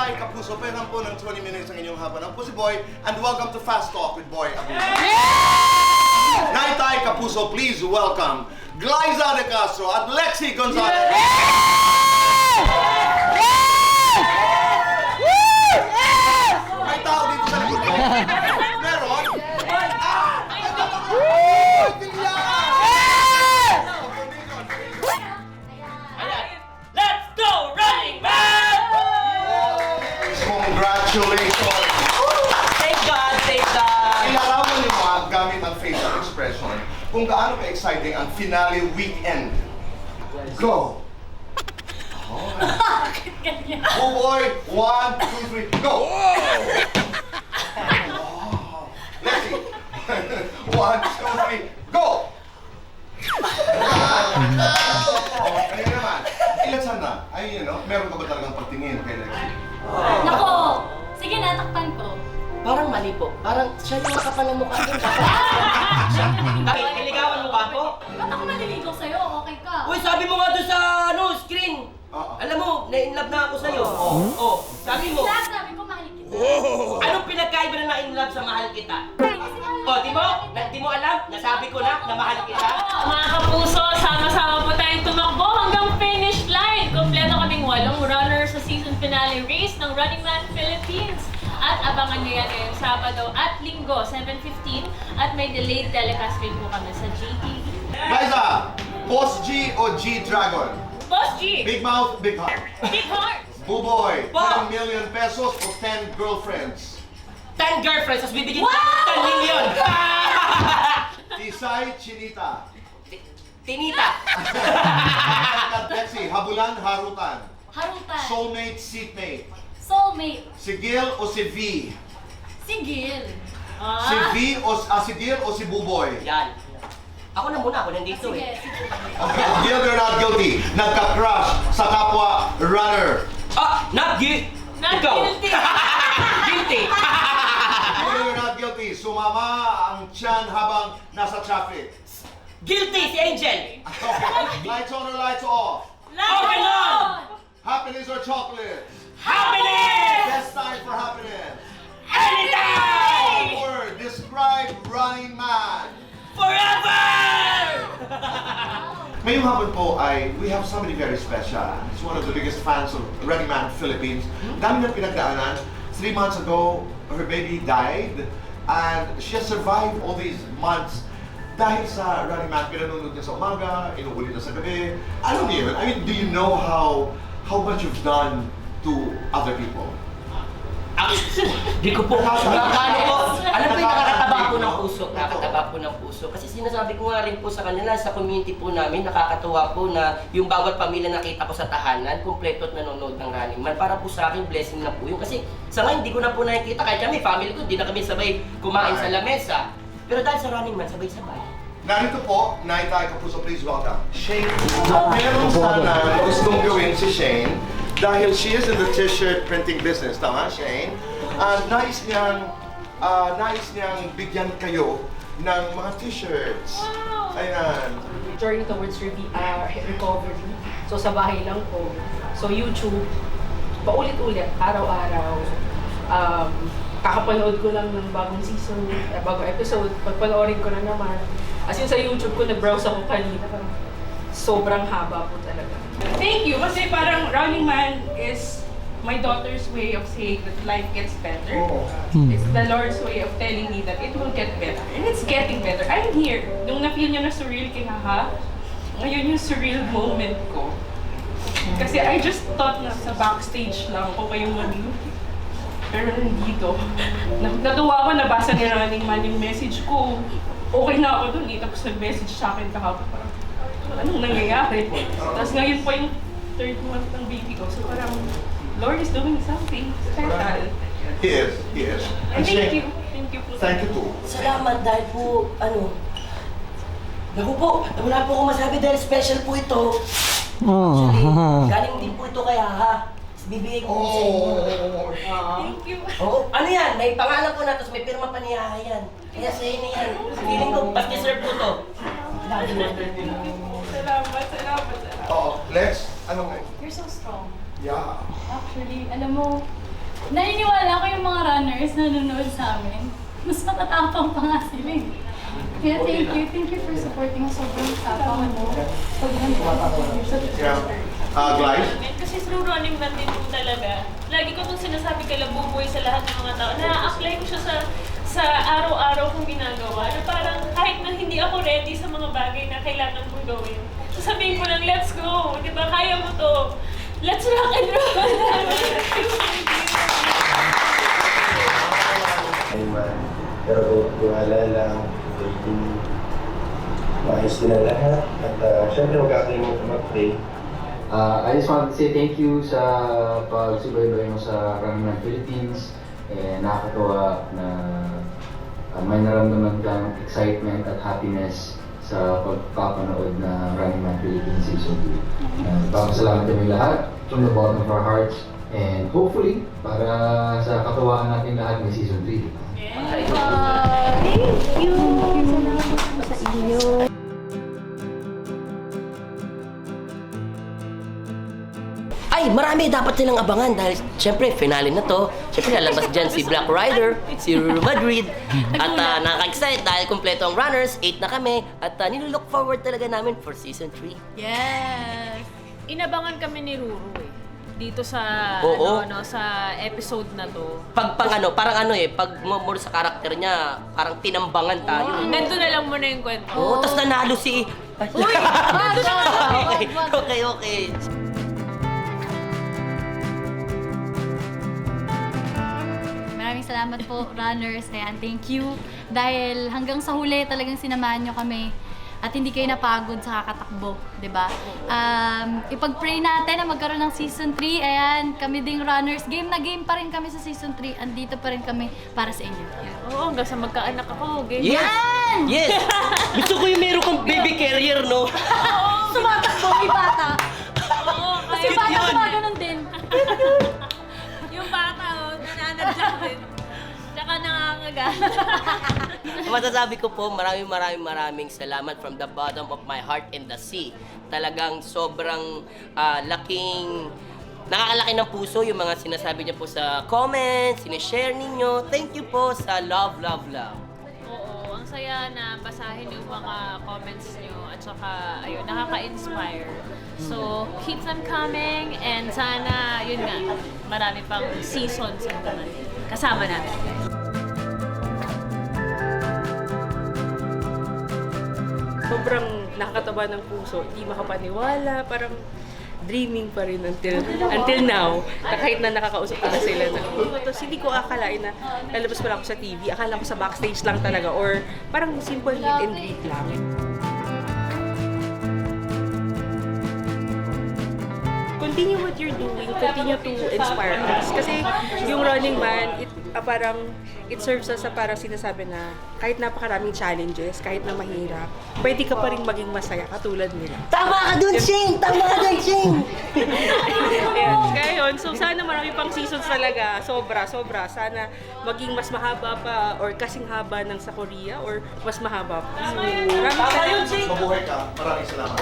Tay Kapuso, pwedeng po ng 20 minutes ang inyong haba ng Pussy Boy, and welcome to Fast Talk with Boy Abuso. Nay Tay Kapuso, please welcome Glyza De Castro at Lexi Gonzalez. May tao dito sa likod ko. Meron? Let's go, Running Man! Congratulations! Thank God, thank God! Ilarawan niyo mga gamit ang facial expression kung gaano ka-exciting ang finale weekend. Go! Oh boy! 1, 2, 3, go! Lexi! 1, 2, 3, go! Ayun naman. Ilan sana? Ayun, no? Meron ka ba talagang pagtingin kay Lexi? Nako! Sige na, takpan ko. Parang mali po. Parang siya yung makapal ng mukha ko. Bakit? Niligawan mo ka po? Ba't ako maliligaw sa'yo? Okay ka. Uy, sabi mo nga doon sa screen. Alam mo, na-inlove na ako sa'yo. Oh, sabi mo. Lahat sabi ko, mahal kita. Anong pinagkaiba na na-inlove sa mahal kita? Oh, di mo alam? Nasabi ko na mahal kita. Mga kapuso, sama-sama po tayong tumakbo hanggang finish line. Kompleto kaming 8 runners sa season finale race ng Running Man Philippines. At abangan nyo yan ngayong Sabado at Linggo, 7:15. At may delayed telecast rin po kami sa GTV. Glyza! Boss G o G Dragon? Boss G! Big mouth, big heart. Big heart! Buboy, Wow. 10 million pesos o 10 girlfriends? 10 girlfriends, tapos bibigyan ka ng 10 million. Tisay, Chinita. Tinita. Lexi, habulan, harutan. Harutan. Soulmate, seatmate. Soulmate. Si Gil o si V? Sigil. Si V o si Gil o si Buboy? Yan. Ako na muna, ako nandito Sige, eh. sige. Okay, guilty or not guilty? Nagka-crush sa kapwa runner. Not guilty. Not Ikaw. guilty. Guilty. Guilty or not guilty? Sumama ang tiyan habang nasa traffic. Guilty si Angel. Okay. Lights on or lights off? Okay on. Happiness or chocolate? Happiness. Best time for happiness. Anytime. One word, describe Running Man. Forever. Ngayong hapon po ay we have somebody very special. He's one of the biggest fans of Running Man Philippines. Dami na pinagdaanan. 3 months ago, her baby died. And she has survived all these months dahil sa Running Man. Pinanonood niya sa umaga, inuulit na sa gabi. Alam niyo yun? I mean, do you know how much you've done to other people? Di ko po. Alam po, yung nakakataba po ng puso. Nakakataba. Nakakataba po ng puso. Kasi sinasabi ko nga rin po sa kanila, sa community po namin, nakakatuwa po na yung bawat pamilya nakita ko sa tahanan, kumpleto at nanonood ng Running Man. Para po sa akin, blessing na po yun. Kasi sa ngayon, hindi ko na po nakikita. Kahit kami, family ko, hindi na kami sabay kumain sa lamesa. Pero dahil sa Running Man, sabay-sabay. Narito po, Nay Tay Kapuso, please welcome Shane. Meron sana gustong gawin si Shane dahil she is in the t-shirt printing business, tama Shane? Nais niyang bigyan kayo ng mga t-shirts. Ayan. Journey towards recovery. So sa bahay lang po. So YouTube, paulit-ulit, araw-araw. Kakapanood ko lang ng bagong season, bagong episode. Pagpanoorin ko na naman. As in sa YouTube ko, nag-browse ako kanina. Sobrang haba po talaga. Thank you. Kasi parang Running Man is my daughter's way of saying that life gets better. It's the Lord's way of telling me that it will get better. And it's getting better. I'm here. Nung na-feel nyo na surreal kay Haha, ngayon yung surreal moment ko. Kasi I just thought na sa backstage lang ako kayong maging. Pero nandito. Natuwa ako, nabasa ni Running Man yung message ko. Okay na ako dun eh. Tapos nag-message sa akin kahapon. Parang, anong nangyayari? Tapos ngayon po yung 3rd month ng baby ko. So parang, Lord is doing something special. He is, he is. And thank you. Thank you po. Thank you too. Salamat dahil po, naku po, wala po akong masabi dahil special po ito. Actually, galing din po ito kay Haha. Bibigay ko po sa inyo. Thank you. Oo, ano yan? May pangalan ko na, tapos may pirma pa ni Haha yan. Kaya sa inyo yan. Feeling ko, pas deserve po to. Salamat. Oo, Lex, ano nga? You're so strong. Yeah. Actually, alam mo, naniniwala ko yung mga runners na nanonood sa amin. Mas matatapang pa nga sila eh. Kaya thank you for supporting us. Sobrang tapang mo. Pag Yeah. Glyce? Kasi through Running Man din po talaga. Lagi ko itong sinasabi kay Labuboy sa lahat ng mga tao. Na-apply ko siya sa araw-araw kong ginagawa. Na parang kahit na hindi ako ready sa mga bagay na kailangan kong gawin. Sasabihin ko lang, let's go! Di ba? Kaya mo to! Let's rock and roll! Pero tiwala lang, maayos din ang lahat. At syempre magkakalimut mag-pray. I just want to say thank you sa pagsubaybay mo sa Running Man Philippines. Nakakatuwa na may naramdaman kang excitement at happiness sa pagpapanood na Running Man Philippines Season 2. Salamat kami lahat from the bottom of our hearts. And hopefully, para sa katuwaan natin lahat may Season 3. Thank you! Salamat sa inyo. Ay, marami dapat nilang abangan dahil syempre, finale na to. Syempre, lalabas dyan si Black Rider, si Ruru Madrid. At nakaka-excite dahil kompleto ang runners, 8 na kami. At nilook forward talaga namin for Season 3. Yes! Inabangan kami ni Ruru eh. Dito sa Oo. sa episode na to. Pag parang pag mo sa karakter niya, parang tinambangan tayo. Ganito na lang muna yung kwento. Oo, tapos nanalo si... Uy! Okay. Maraming salamat po, runners. Ayan, thank you. Dahil hanggang sa huli talagang sinamahan nyo kami at hindi kayo napagod sa kakatakbo, di ba? Ipag-pray natin na magkaroon ng Season 3. Ayan, kami ding runners. Game na game pa rin kami sa Season 3. Andito pa rin kami para sa inyo. Ayan. Oo, hanggang sa magkaanak ako. Ganyan. Yes! Yan! Yes! Gusto ko yung meron kang baby carrier, no? Sumatakbo, may bata. Oo, Kasi kahit bata yun. pa ganun din. yung bata, nananadyak din. Tsaka nangangaga. Masasabi ko po, maraming salamat from the bottom of my heart and the sea. Talagang sobrang laking, nakakalaki ng puso yung mga sinasabi niyo po sa comments, sinishare ninyo. Thank you po sa love. Oo, ang saya na basahin yung mga comments nyo at saka, ayun, nakaka-inspire. So, keep them coming and sana, yun nga, marami pang seasons ang dumating. Kasama namin. Sobrang nakakataba ng puso, hindi makapaniwala, parang dreaming pa rin until now, na kahit na nakakausap ko na sila na, tapos hindi ko akalain na lalabas pala ako sa TV, akala ko sa backstage lang talaga or parang simple meet and greet lang. Continue what you're doing, continue to inspire us. Kasi yung Running Man, it serves us sa parang sinasabi na kahit napakaraming challenges, kahit na mahirap, pwede ka pa rin maging masaya katulad nila. Tama ka dun, Shane! Ayan. Kaya yun, so sana marami pang seasons talaga, sobra. Sana maging mas mahaba pa or kasing haba ng sa Korea or mas mahaba pa. So, maraming salamat. Mabuhay ka. Maraming salamat.